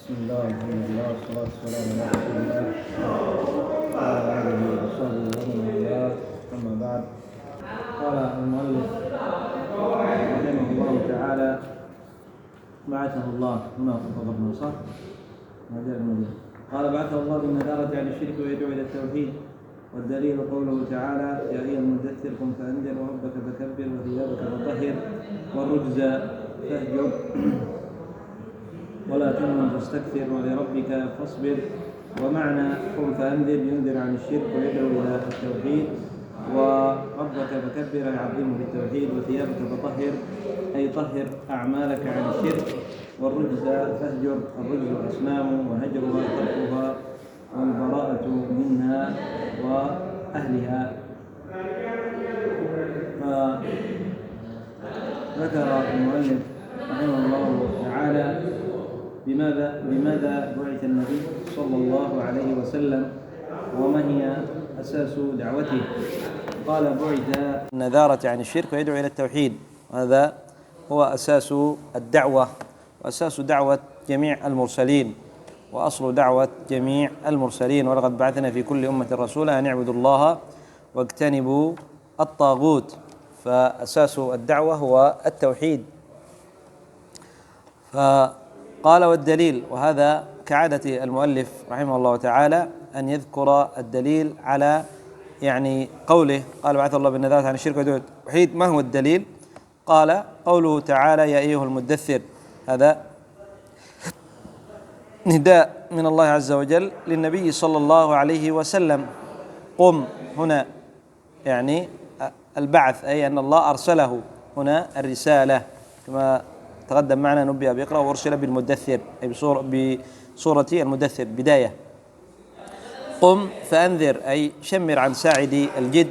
بسم الله والحمد لله والصلاة والسلام على رسول الله وعلى آله وصحبه ومن والاه، أما بعد. قال المؤلف رحمه الله تعالى: بعثه الله هنا تفضلنا صح؟ قال: بعثه الله بالنذارة عن الشرك ويدعو إلى التوحيد، والدليل قوله تعالى: يا أيها المدثر قم فأنذر وربك فكبر وثيابك فطهر والرجز فاهجر ولا تمنن تستكثر ولربك فاصبر. ومعنى قم فأنذر ينذر عن الشرك ويدعو إلى التوحيد، وربك فكبر يعظمه بالتوحيد، وثيابك فطهر أي طهر أعمالك عن الشرك، والرجز فاهجر الرجز الأصنام وهجرها تركها والبراءة منها وأهلها. فذكر المؤلف رحمه الله تعالى بماذا بعث النبي صلى الله عليه وسلم وما هي أساس دعوته. قال: بعث النذارة عن الشرك ويدعو إلى التوحيد، هذا هو أساس الدعوة وأساس دعوة جميع المرسلين وأصل دعوة جميع المرسلين. ولقد بعثنا في كل أمة رسولا أن اعبدوا الله واجتنبوا الطاغوت، فأساس الدعوة هو التوحيد. فقال: والدليل، وهذا كعادة المؤلف رحمه الله تعالى أن يذكر الدليل على قوله. قال: بعث الله بالنذارة عن الشرك ويدعو إلى التوحيد. ما هو الدليل؟ قال: قوله تعالى: يا أيها المدثر، هذا نداء من الله عز وجل للنبي صلى الله عليه وسلم. قم هنا البعث، أي أن الله أرسله هنا الرسالة، كما تقدم معنا نبئ بيقرأ وأرسل بالمدثر، أي بصورة المدثر بداية. قم فأنذر أي شمر عن ساعد الجد،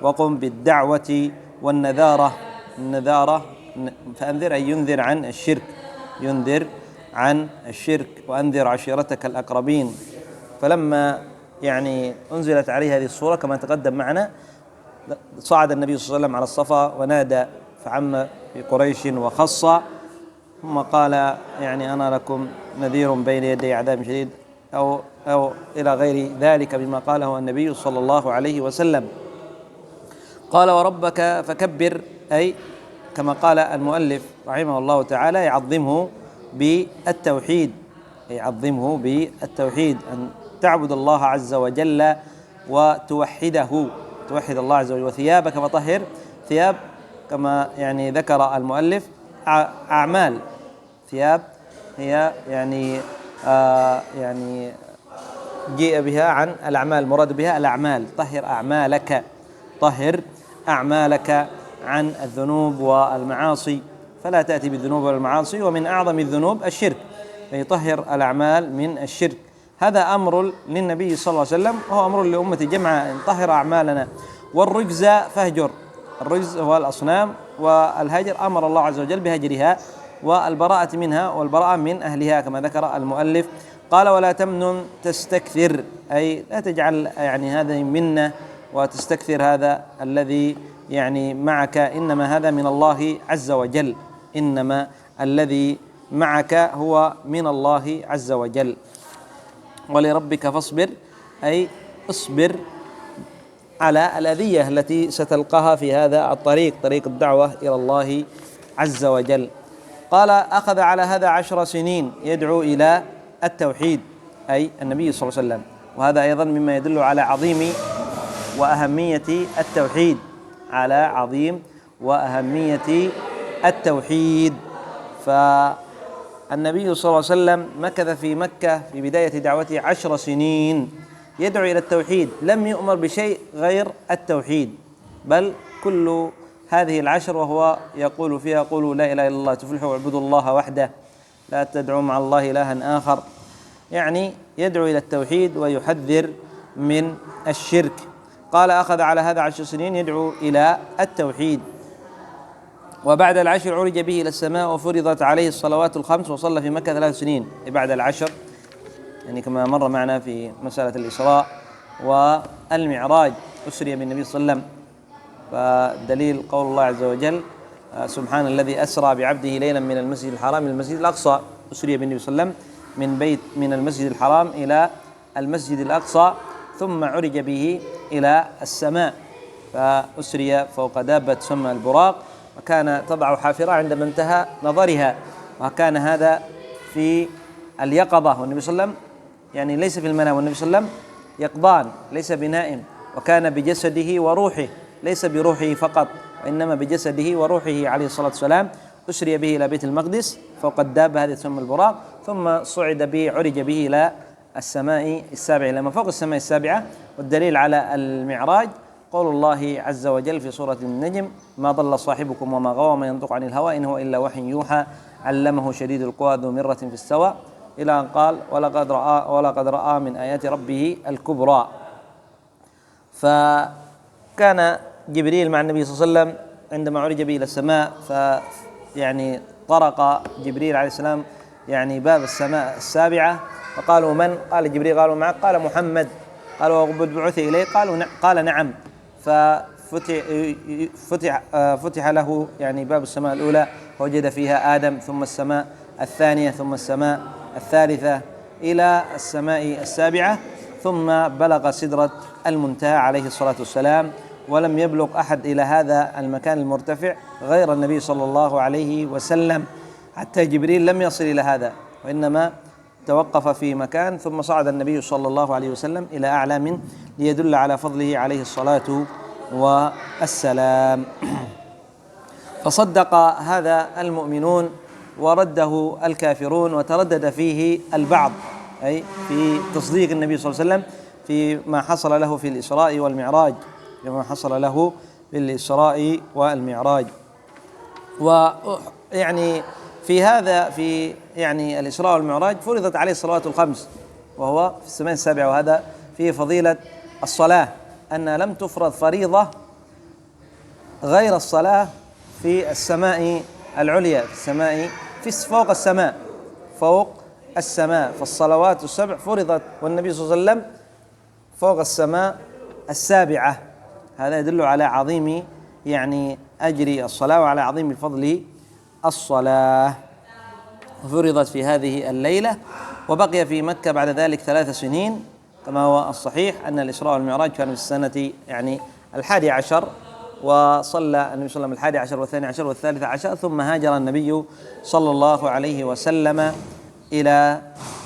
وقم بالدعوة والنذارة. النذارة فأنذر أي ينذر عن الشرك، ينذر عن الشرك، وأنذر عشيرتك الأقربين. فلما أنزلت عليه هذه الصورة كما تقدم معنا، صعد النبي صلى الله عليه وسلم على الصفا ونادى فعم في قريش وخص، ثم قال: أنا لكم نذير بين يدي عذاب شديد، أو إلى غير ذلك بما قاله النبي صلى الله عليه وسلم. قال: وربك فكبر، أي كما قال المؤلف رحمه الله تعالى يعظمه بالتوحيد، يعظمه بالتوحيد، أن تعبد الله عز وجل وتوحده، توحد الله عز وجل. وثيابك فطهر، ثياب كما ذكر المؤلف أعمال، ثياب هي جيء بها عن الأعمال، مراد بها الأعمال. طهر أعمالك، طهر أعمالك عن الذنوب والمعاصي، فلا تأتي بالذنوب والمعاصي، ومن أعظم الذنوب الشرك، فيطهر الأعمال من الشرك. هذا أمر للنبي صلى الله عليه وسلم، وهو أمر لأمة جمعة أن طهر أعمالنا. والرجز فاهجر، الرجز هو الأصنام، والهجر أمر الله عز وجل بهجرها والبراءة منها والبراءة من أهلها كما ذكر المؤلف. قال: ولا تمنن تستكثر، أي لا تجعل هذا منة وتستكثر هذا الذي معك، إنما هذا من الله عز وجل، إنما الذي معك هو من الله عز وجل. ولربك فاصبر، أي اصبر على الأذية التي ستلقاها في هذا الطريق، طريق الدعوة إلى الله عز وجل. قال: أخذ على هذا 10 سنين يدعو إلى التوحيد، أي النبي صلى الله عليه وسلم، وهذا أيضا مما يدل على عظيم وأهمية التوحيد، على عظيم وأهمية التوحيد. فالنبي صلى الله عليه وسلم مكث في مكة في بداية دعوته 10 سنين يدعو إلى التوحيد، لم يؤمر بشيء غير التوحيد، بل كل هذه 10 وهو يقول فيها: قولوا لا إله إلا الله تفلحوا واعبدوا الله وحده لا تدعوا مع الله إلها آخر. يدعو إلى التوحيد ويحذر من الشرك. قال: أخذ على هذا 10 سنين يدعو إلى التوحيد. وبعد 10 عرج به إلى السماء وفرضت عليه الصلوات ال5، وصلى في مكة 3 سنين. بعد 10 كما مر معنا في مسألة الإسراء والمعراج، أسري بالنبي صلى الله عليه وسلم. فدليل قول الله عز وجل: سبحان الذي أسرى بعبده ليلا من المسجد الحرام إلى المسجد الأقصى. أسري بالنبي صلى الله عليه وسلم من المسجد الحرام إلى المسجد الأقصى، ثم عرج به إلى السماء، فأسري فوق دابة تسمى البراق، وكان تضع حافرة عندما انتهى نظرها، وكان هذا في اليقظة، والنبي صلى الله عليه وسلم يعني ليس في المنام، والنبي صلى الله عليه وسلم يقظان ليس بنائم، وكان بجسده وروحه، ليس بروحه فقط وإنما بجسده وروحه عليه الصلاة والسلام. أسري به إلى بيت المقدس فوق الدابة هذه تسمى البراق، ثم صعد به، عرج به إلى السماء السابعة، إلى ما فوق السماء السابعة. والدليل على المعراج قول الله عز وجل في سورة النجم: ما ضل صاحبكم وما غوى، ما ينطق عن الهوى إن هو إلا وحي يوحى علمه شديد القوى ذو مرة في السوى، إلى أن قال: ولقد رأى من آيات ربه الكبرى. فكان جبريل مع النبي صلى الله عليه وسلم عندما عرج به إلى السماء، يعني طرق جبريل عليه السلام يعني باب السماء السابعة، فقالوا: من؟ قال جبريل. قالوا: معك. قال: محمد. قالوا: وقد بعث إليه؟ قال: نعم. فتح له يعني باب السماء الأولى، فوجد فيها آدم، ثم السماء الثانية، ثم السماء الثالثة، إلى السماء السابعة، ثم بلغ سدرة المنتهى عليه الصلاة والسلام. ولم يبلغ أحد إلى هذا المكان المرتفع غير النبي صلى الله عليه وسلم، حتى جبريل لم يصل إلى هذا، وإنما توقف في مكان، ثم صعد النبي صلى الله عليه وسلم إلى أعلى منه، ليدل على فضله عليه الصلاة والسلام. فصدق هذا المؤمنون ورده الكافرون، وتردد فيه البعض، أي في تصديق النبي صلى الله عليه وسلم فيما حصل له في الإسراء والمعراج، ويعني في هذا، في يعني الإسراء والمعراج فرضت عليه الصلوات الخمس وهو في السماء السابعة، وهذا فيه فضيلة الصلاة، أن لم تفرض فريضة غير الصلاة في السماء العليا، فوق السماء، فالصلوات السبع فرضت والنبي صلى الله عليه وسلم فوق السماء السابعة. هذا يدل على عظيم يعني أجر الصلاة وعلى عظيم فضل الصلاة. فرضت في هذه الليلة، وبقي في مكة بعد ذلك 3 سنين، كما هو الصحيح أن الإسراء والمعراج كان في السنة يعني 11، وصلى النبي صلى الله عليه وسلم 11 و12 و13، ثم هاجر النبي صلى الله عليه وسلم إلى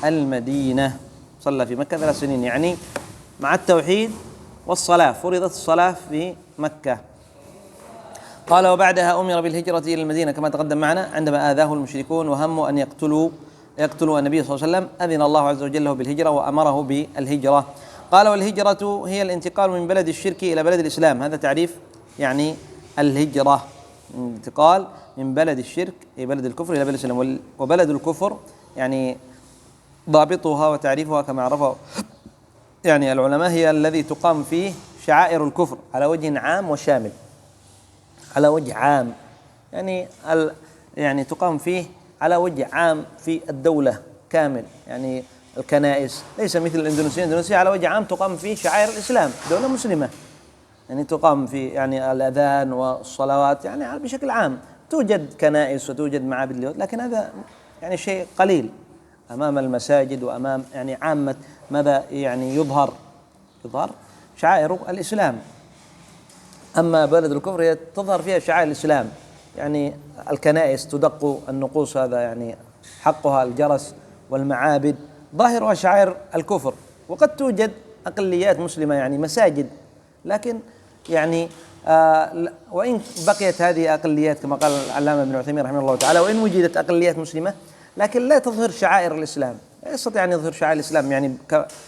المدينة، صلى في مكة 3 سنين، يعني مع التوحيد والصلاة فرضت الصلاة في مكة. قال: وبعدها أمر بالهجرة إلى المدينة كما تقدم معنا، عندما آذاه المشركون وهموا أن يقتلوا النبي صلى الله عليه وسلم، أذن الله عز وجل له بالهجرة وأمره بالهجرة. قال: والهجرة هي الانتقال من بلد الشرك إلى بلد الإسلام. هذا تعريف يعني الهجرة، انتقال من بلد الشرك أي بلد الكفر إلى بلد الإسلام. وبلد الكفر يعني ضابطها وتعريفها كما عرفه يعني العلماء هي الذي تقام فيه شعائر الكفر على وجه عام وشامل، على وجه عام يعني تقام فيه على وجه عام في الدولة كامل، يعني الكنائس ليس مثل الإندونيسية على وجه عام تقام فيه شعائر الإسلام، دولة مسلمة يعني تقام في يعني الأذان والصلوات يعني بشكل عام، توجد كنائس وتوجد معابد اليهود، لكن هذا يعني شيء قليل أمام المساجد وأمام يعني عامة ماذا يعني يظهر شعائر الإسلام. أما بلد الكفر هي تظهر فيها شعائر الإسلام، يعني الكنائس تدق النقوش، هذا يعني حقها الجرس، والمعابد ظاهرها شعائر الكفر. وقد توجد أقليات مسلمة يعني مساجد، لكن يعني وإن بقيت هذه أقليات كما قال العلامة ابن عثيمين رحمه الله تعالى، وإن وجدت أقليات مسلمة لكن لا تظهر شعائر الإسلام، لا يستطيع أن يظهر شعائر الإسلام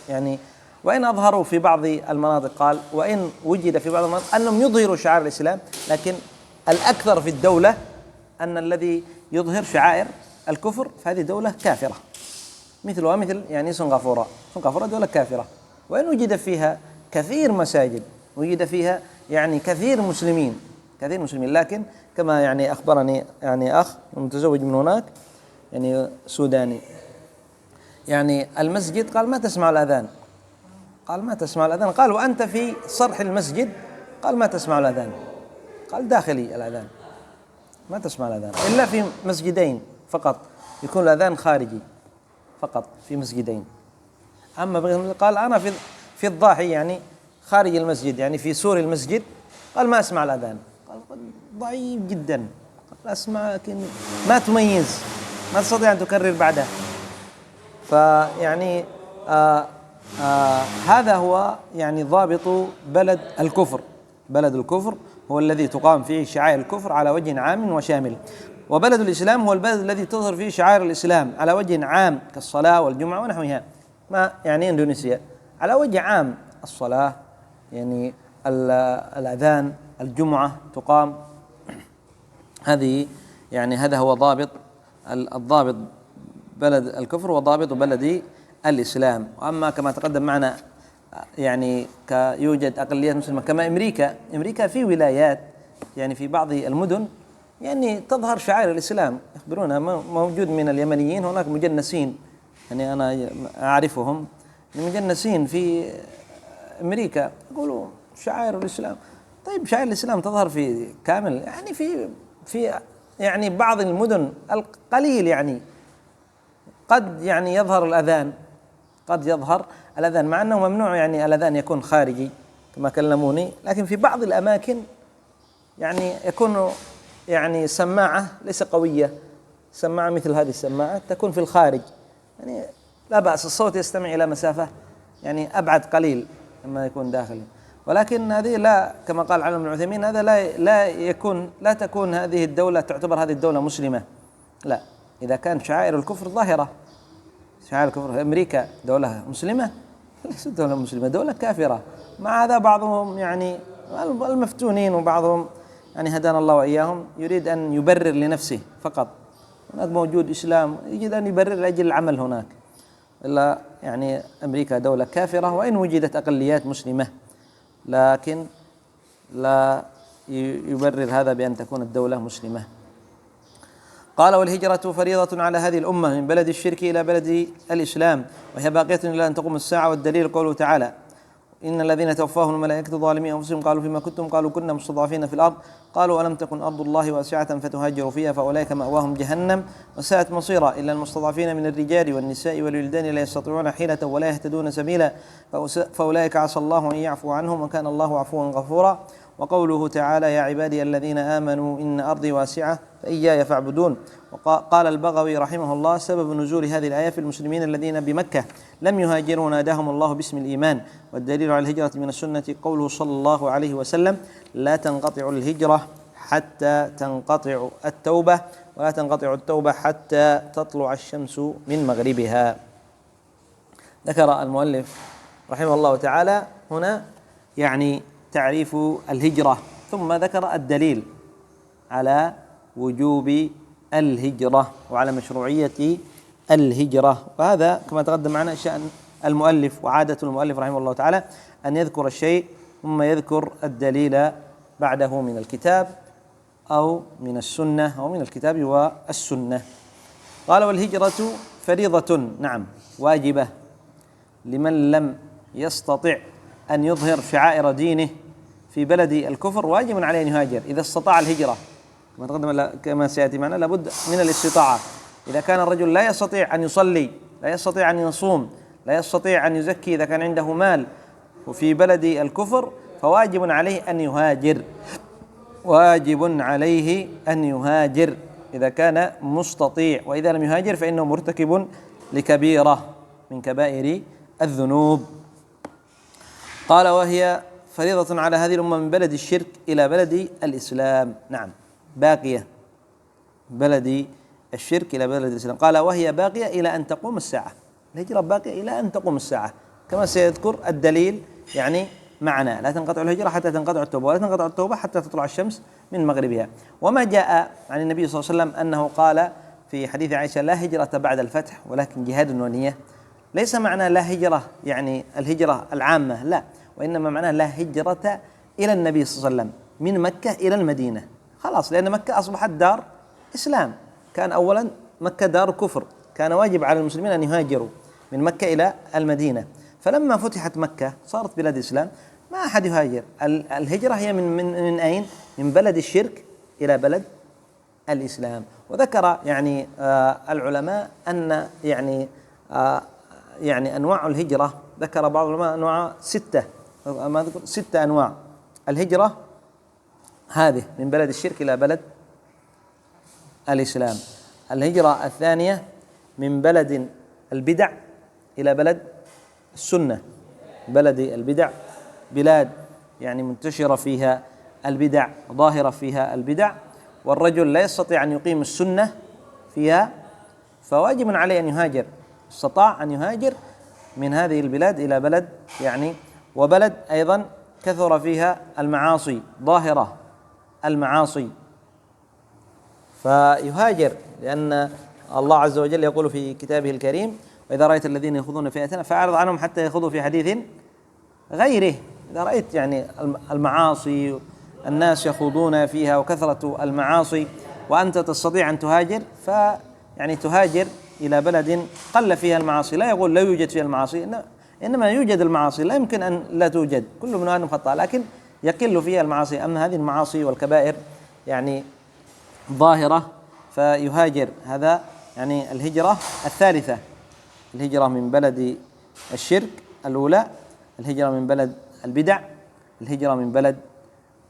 يعني وإن أظهروا في بعض المناطق، قال وإن وجد في بعض المناطق أنهم يظهروا شعائر الإسلام، لكن الأكثر في الدولة أن الذي يظهر شعائر الكفر في هذه دولة كافرة، مثل يعني سنغافورة دولة كافرة، وإن وجد فيها كثير مساجد، وجد فيها يعني كثير مسلمين، لكن كما يعني أخبرني يعني أخ متزوج من هناك يعني سوداني، يعني المسجد قال ما تسمع الأذان، قال وأنت في صرح المسجد، قال ما تسمع الأذان، قال داخلي الأذان ما تسمع الأذان إلا في مسجدين فقط يكون الأذان خارجي، فقط في مسجدين. أما قال أنا في الضاحي يعني خارج المسجد يعني في سور المسجد، قال ما أسمع الأذان. قال ضعيف جدا، قال أسمع لكن ما تميز، ما تستطيع أن تكرر بعده. فيعني هذا هو يعني ضابط بلد الكفر. بلد الكفر هو الذي تقام فيه شعائر الكفر على وجه عام وشامل، وبلد الإسلام هو البلد الذي تظهر فيه شعائر الإسلام على وجه عام كالصلاة والجمعة ونحوها. ما يعني إندونيسيا على وجه عام الصلاة، يعني الأذان، الجمعة تقام. هذه يعني هذا هو الضابط بلد الكفر وضابط بلد الإسلام. وأما كما تقدم معنا يعني يوجد أقليات مسلمة كما أمريكا في ولايات يعني في بعض المدن يعني تظهر شعائر الإسلام. يخبرونها موجود من اليمنيين هناك مجنسين، يعني أنا أعرفهم المجنسين في أمريكا يقولوا شعائر الإسلام. طيب شعائر الإسلام تظهر في كامل يعني في يعني بعض المدن القليل، يعني قد يعني يظهر الأذان، قد يظهر الأذان مع أنه ممنوع يعني الأذان يكون خارجي كما كلموني، لكن في بعض الأماكن يعني يكون يعني سماعة ليس قوية، سماعة مثل هذه السماعة تكون في الخارج، يعني لا بأس الصوت يستمع إلى مسافة يعني أبعد قليل مما يكون داخلي. ولكن هذه لا، كما قال علي بن عثيمين هذا لا تكون هذه الدولة تعتبر هذه الدولة مسلمة، لا، إذا كان شعائر الكفر ظاهرة. شعائر الكفر أمريكا دولة مسلمة؟ ليست دولة مسلمة، دولة كافرة. مع هذا بعضهم يعني المفتونين وبعضهم يعني هدانا الله وإياهم يريد أن يبرر لنفسه فقط. هناك موجود إسلام، يجد أن يبرر لأجل العمل هناك. إلا يعني أمريكا دولة كافرة وإن وجدت أقليات مسلمة، لكن لا يبرر هذا بأن تكون الدولة مسلمة. قال والهجرة فريضة على هذه الأمة من بلد الشرك إلى بلد الإسلام، وهي باقية إلى أن تقوم الساعة. والدليل قوله تعالى إن الذين توفاهم الملائكة ظالمي أنفسهم قالوا فيما كنتم قالوا كنا مستضعفين في الأرض قالوا ألم تكن أرض الله واسعة فتهاجروا فيها فأولئك مأواهم جهنم وساءت مصيرا إلا المستضعفين من الرجال والنساء والولدان لا يستطيعون حيلة ولا يهتدون سبيلا فأولئك عسى الله أن يعفو عنهم وكان الله عفوا غفورا. وقوله تعالى يا عبادي الذين آمنوا إن أرضي واسعة فإياي فاعبدون. وقال البغوي رحمه الله سبب نزول هذه الآية في المسلمين الذين بمكة لم يهاجروا ناداهم الله باسم الإيمان. والدليل على الهجرة من السنة قوله صلى الله عليه وسلم لا تنقطع الهجرة حتى تنقطع التوبة ولا تنقطع التوبة حتى تطلع الشمس من مغربها. ذكر المؤلف رحمه الله تعالى هنا يعني تعريف الهجرة، ثم ذكر الدليل على وجوب الهجرة وعلى مشروعية الهجرة. وهذا كما تقدم معنا شأن المؤلف وعادة المؤلف رحمه الله تعالى أن يذكر الشيء ثم يذكر الدليل بعده من الكتاب أو من السنة أو من الكتاب والسنة. قال والهجرة فريضة، نعم واجبة، لمن لم يستطع أن يظهر شعائر دينه في بلد الكفر واجب عليه أن يهاجر إذا استطاع الهجرة. كما تقدم كما سيأتي معنا لابد من الاستطاعة. إذا كان الرجل لا يستطيع أن يصلي، لا يستطيع أن يصوم، لا يستطيع أن يزكي إذا كان عنده مال وفي بلد الكفر فواجب عليه أن يهاجر، واجب عليه أن يهاجر إذا كان مستطيع. وإذا لم يهاجر فإنه مرتكب لكبيرة من كبائر الذنوب. قال وهي فريضة على هذه الأمة من بلد الشرك إلى بلد الإسلام، نعم باقية، بلد الشرك إلى بلد الإسلام. قال وهي باقية إلى أن تقوم الساعة، الهجرة باقية إلى أن تقوم الساعة كما سيذكر الدليل يعني معنا. لا تنقطع الهجرة حتى تنقطع التوبة ولا تنقطع التوبة حتى تطلع الشمس من مغربها. وما جاء عن النبي صلى الله عليه وسلم أنه قال في حديث عائشة لا هجرة بعد الفتح ولكن جهاد ونية، ليس معنى لا هجرة يعني الهجرة العامة، لا، وإنما معناه لا هجرة إلى النبي صلى الله عليه وسلم من مكة إلى المدينة، خلاص، لأن مكة أصبحت دار إسلام. كان أولا مكة دار كفر، كان واجب على المسلمين أن يهاجروا من مكة إلى المدينة. فلما فتحت مكة صارت بلاد إسلام ما أحد يهاجر. الهجرة هي من أين؟ من بلد الشرك إلى بلد الإسلام. وذكر يعني العلماء أن يعني يعني أنواع الهجرة، ذكر بعض العلماء أنواع 6، ما ذكر 6 أنواع. الهجرة هذه من بلد الشرك إلى بلد الإسلام. الهجرة الثانية من بلد البدع إلى بلد السنة. بلد البدع بلاد يعني منتشرة فيها البدع، ظاهرة فيها البدع، والرجل لا يستطيع أن يقيم السنة فيها، فواجب عليه أن يهاجر. استطاع أن يهاجر من هذه البلاد إلى بلد يعني، وبلد أيضا كثر فيها المعاصي، ظاهرة المعاصي، فيهاجر، لأن الله عز وجل يقول في كتابه الكريم: وإذا رأيت الذين يخوضون في آياتنا فأعرض عنهم حتى يخوضوا في حديث غيره. إذا رأيت يعني المعاصي الناس يخوضون فيها وكثرة المعاصي وأنت تستطيع أن تهاجر، فيعني تهاجر إلى بلد قل فيها المعاصي. لا يقول لا يوجد فيها المعاصي، إنما يوجد المعاصي، لا يمكن أن لا توجد، كل من آدم خطاء، لكن يقل فيها المعاصي. أما هذه المعاصي والكبائر يعني ظاهرة، فيهاجر. هذا يعني الهجرة الثالثة، الهجرة من بلد الشرك الأولى، الهجرة من بلد البدع، الهجرة من بلد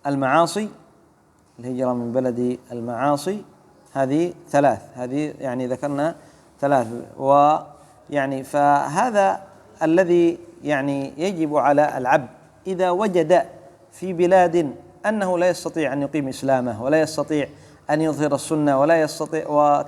المعاصي، الهجرة من بلد المعاصي. هذه 3، هذه يعني ذكرنا 3. ويعني فهذا الذي يعني يجب على العبد إذا وجد في بلاد أنه لا يستطيع أن يقيم إسلامه ولا يستطيع أن يظهر السنة ولا يستطيع،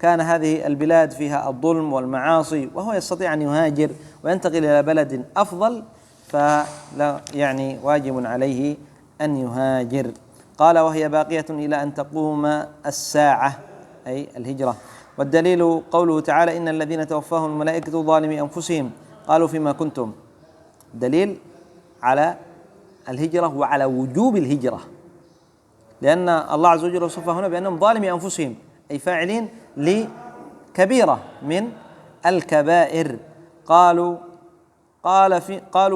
كان هذه البلاد فيها الظلم والمعاصي، وهو يستطيع أن يهاجر وينتقل إلى بلد أفضل، فلا يعني واجب عليه أن يهاجر. قال: وهي باقية إلى أن تقوم الساعة، أي الهجرة. والدليل قوله تعالى: إن الذين توفاهم الملائكة ظالمي أنفسهم قالوا فيما كنتم. دليل على الهجرة وعلى وجوب الهجرة، لأن الله عز وجل وصفه هنا بأنهم ظالمي أنفسهم، أي فاعلين لكبيرة من الكبائر. قالوا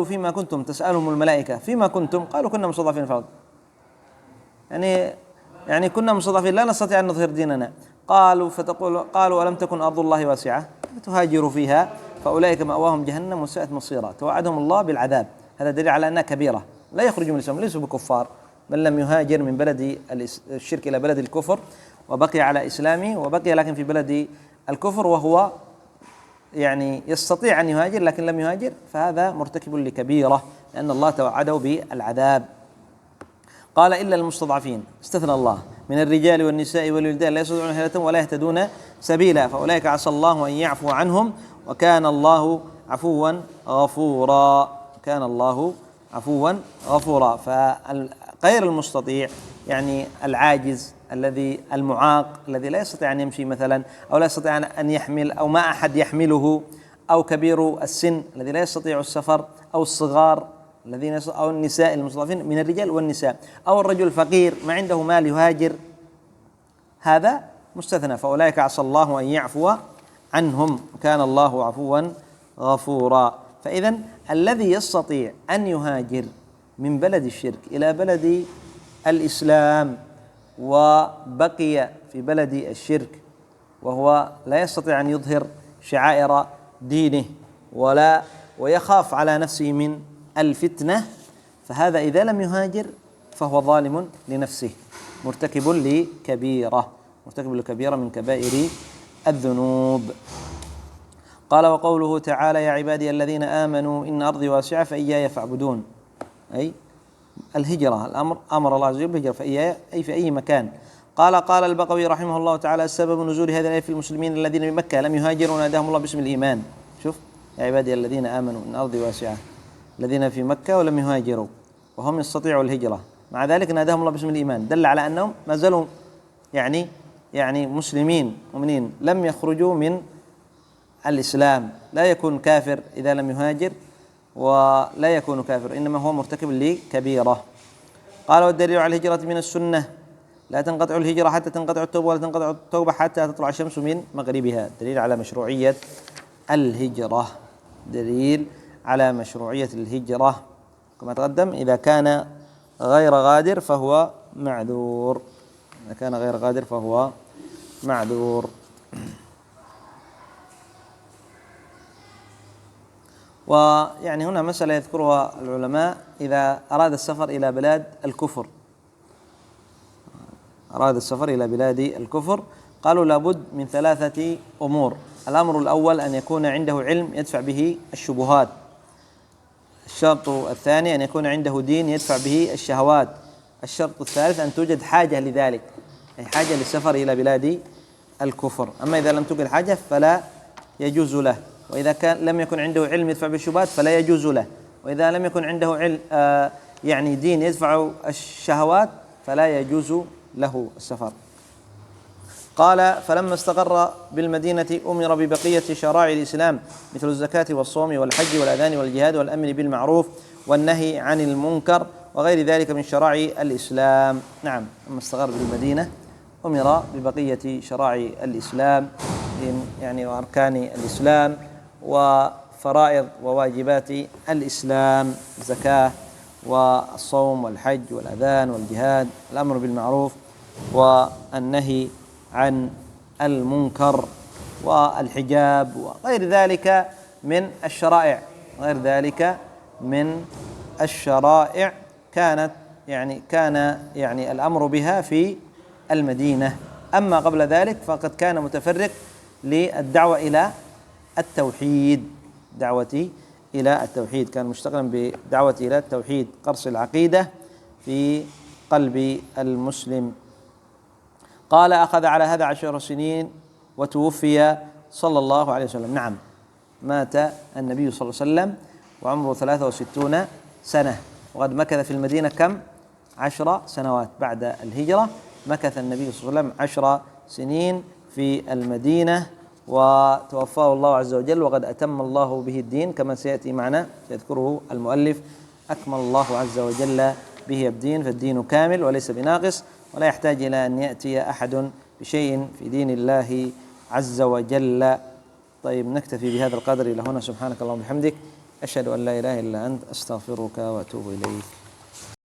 فيما كنتم تسألهم الملائكة فيما كنتم، قالوا كنا مستضعفين في الأرض، يعني كنا مستضعفين لا نستطيع أن نظهر ديننا. قالوا ألم تكن أرض الله واسعة فتهاجروا فيها فأولئك مأواهم جهنم وساءت مصيرا. توعدهم الله بالعذاب. هذا دليل على أنها كبيرة، لا يخرجوا من الإسلام، ليسوا بكفار، من لم يهاجر من بلد الشرك إلى بلد الكفر وبقي على إسلامه، وبقي لكن في بلد الكفر وهو يعني يستطيع أن يهاجر لكن لم يهاجر، فهذا مرتكب لكبيرة، لأن الله توعده بالعذاب. قال: إلا المستضعفين، استثنى الله، من الرجال والنساء والولدان لا يستطيعون حيلة ولا يهتدون سبيلا، فأولئك عسى الله أن يعفو عنهم وكان الله عفوا غفورا. كان الله عفوا غفورا. فغير المستطيع يعني العاجز، الذي المعاق، الذي لا يستطيع أن يمشي مثلا، أو لا يستطيع أن يحمل، أو ما أحد يحمله، أو كبير السن الذي لا يستطيع السفر، أو الصغار الذين، أو النساء المستضعفين من الرجال والنساء، أو الرجل الفقير ما عنده مال يهاجر، هذا مستثنى. فأولئك عسى الله أن يعفو عنهم كان الله عفوا غفورا. فإذا الذي يستطيع أن يهاجر من بلد الشرك إلى بلد الإسلام وبقي في بلد الشرك وهو لا يستطيع أن يظهر شعائر دينه ويخاف على نفسه من الفتنة، فهذا إذا لم يهاجر فهو ظالم لنفسه، مرتكب لكبيرة من كبائر الذنوب. قال: وقوله تعالى: يا عبادي الذين آمنوا إن أرضي واسعة فإياي فاعبدون، أي الهجرة، الأمر أمر الله عز وجل بالهجرة، فإياي أي في أي مكان. قال البغوي رحمه الله تعالى: سبب نزول هذه الآية في المسلمين الذين بمكة لم يهاجروا ناداهم الله باسم الإيمان. شوف: يا عبادي الذين آمنوا إن أرضي واسعة، الذين في مكة ولم يهاجروا وهم يستطيعوا الهجرة، مع ذلك ناداهم الله باسم الإيمان، دل على أنهم ما زالوا يعني مسلمين مؤمنين، لم يخرجوا من الإسلام. لا يكون كافر إذا لم يهاجر، ولا يكون كافر، إنما هو مرتكب لكبيرة. قال: والدليل على الهجرة من السنة لا تنقطع الهجرة حتى تنقطع التوبة، ولا تنقطع التوبة حتى تطلع الشمس من مغربها. دليل على مشروعية الهجرة، دليل على مشروعية الهجرة كما تقدم. إذا كان غير غادر فهو معذور، إذا كان غير غادر فهو معذور. ويعني هنا مسألة يذكرها العلماء: إذا أراد السفر إلى بلاد الكفر، أراد السفر إلى بلاد الكفر، قالوا لابد من 3 أمور. الأمر الأول أن يكون عنده علم يدفع به الشبهات. الشرط الثاني أن يكون عنده دين يدفع به الشهوات. الشرط الثالث أن توجد حاجة لذلك، أي حاجة للسفر إلى بلاد الكفر. أما إذا لم توجد حاجة فلا يجوز له، وإذا لم يكن عنده علم يدفع بالشبهات فلا يجوز له، وإذا لم يكن عنده علم يعني دين يدفع الشهوات فلا يجوز له السفر. قال: فلما استقر بالمدينة أمر ببقية شرائع الإسلام مثل الزكاة والصوم والحج والأذان والجهاد والأمر بالمعروف والنهي عن المنكر وغير ذلك من شرائع الإسلام. نعم، لما استقر بالمدينة أمر ببقية شرائع الإسلام، يعني وأركان الإسلام وفرائض وواجبات الإسلام: الزكاة والصوم والحج والأذان والجهاد، الأمر بالمعروف والنهي عن المنكر والحجاب وغير ذلك من الشرائع. غير ذلك من الشرائع كان يعني الأمر بها في المدينة. أما قبل ذلك فقد كان متفرق للدعوة إلى التوحيد، دعوة إلى التوحيد، كان مشتغلا بدعوة إلى التوحيد، قرص العقيدة في قلب المسلم. قال: أخذ على هذا 10 سنين وتوفي صلى الله عليه وسلم. نعم، مات النبي صلى الله عليه وسلم وعمره 63 سنة، وقد مكث في المدينة كم؟ 10 سنوات. بعد الهجرة مكث النبي صلى الله عليه وسلم 10 سنين في المدينة، وتوفاه الله عز وجل وقد أتم الله به الدين كما سيأتي معنا، سيذكره المؤلف: أكمل الله عز وجل به الدين، فالدين كامل وليس بناقص، ولا يحتاج إلى أن يأتي أحد بشيء في دين الله عز وجل. طيب، نكتفي بهذا القدر إلى هنا. سبحانك اللهم وبحمدك، أشهد أن لا إله إلا أنت، أستغفرك وأتوب إليك.